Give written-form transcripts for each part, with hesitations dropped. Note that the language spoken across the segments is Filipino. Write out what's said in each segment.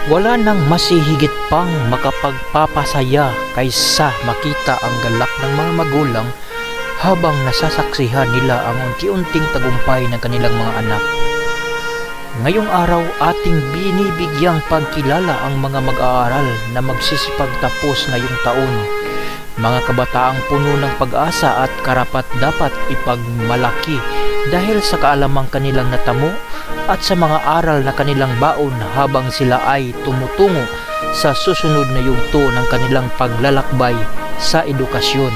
Wala nang masihigit pang makapagpapasaya kaysa makita ang galak ng mga magulang habang nasasaksihan nila ang unti-unting tagumpay ng kanilang mga anak. Ngayong araw ating binibigyang pagkilala ang mga mag-aaral na magsisipagtapos ngayong taon. Mga kabataang puno ng pag-asa at karapat-dapat ipagmalaki dahil sa kaalamang kanilang natamo at sa mga aral na kanilang baon habang sila ay tumutungo sa susunod na yugto ng kanilang paglalakbay sa edukasyon.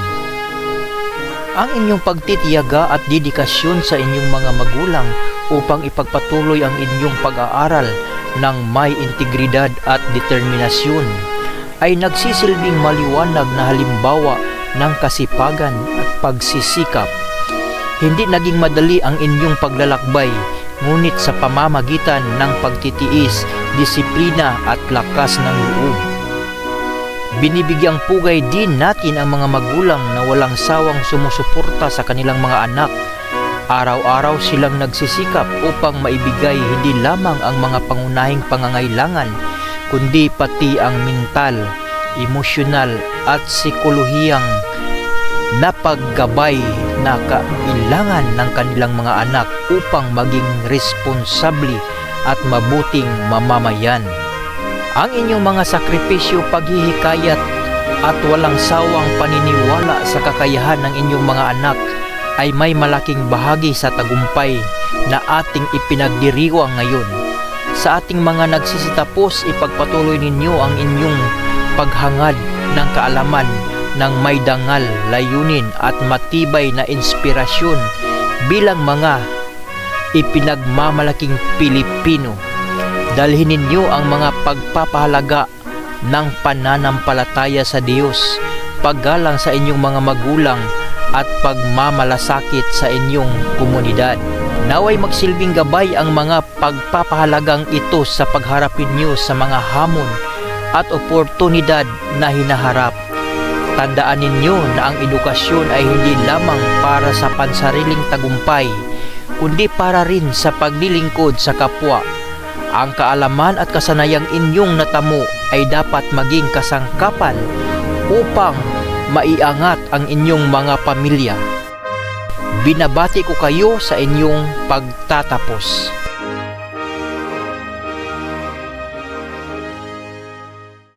Ang inyong pagtitiyaga at dedikasyon sa inyong mga magulang upang ipagpatuloy ang inyong pag-aaral ng may integridad at determinasyon ay nagsisilbing maliwanag na halimbawa ng kasipagan at pagsisikap. Hindi naging madali ang inyong paglalakbay, ngunit sa pamamagitan ng pagtitiis, disiplina at lakas ng loob. Binibigyang pugay din natin ang mga magulang na walang sawang sumusuporta sa kanilang mga anak. Araw-araw silang nagsisikap upang maibigay hindi lamang ang mga pangunahing pangangailangan, kundi pati ang mental, emosyonal at psikolohiyang na paggabay na kailangan ng kanilang mga anak upang maging responsable at mabuting mamamayan. Ang inyong mga sakripisyo, paghihikayat at walang sawang paniniwala sa kakayahan ng inyong mga anak ay may malaking bahagi sa tagumpay na ating ipinagdiriwang ngayon. Sa ating mga nagsisitapos, ipagpatuloy ninyo ang inyong paghangad ng kaalaman ng may dangal, layunin at matibay na inspirasyon bilang mga ipinagmamalaking Pilipino. Dalhin ninyo ang mga pagpapahalaga ng pananampalataya sa Diyos, paggalang sa inyong mga magulang at pagmamalasakit sa inyong komunidad. Naway magsilbing gabay ang mga pagpapahalagang ito sa pagharapin niyo sa mga hamon at oportunidad na hinaharap. Tandaan ninyo na ang edukasyon ay hindi lamang para sa pansariling tagumpay, kundi para rin sa paglilingkod sa kapwa. Ang kaalaman at kasanayang inyong natamo ay dapat maging kasangkapan upang maiangat ang inyong mga pamilya. Binabati ko kayo sa inyong pagtatapos.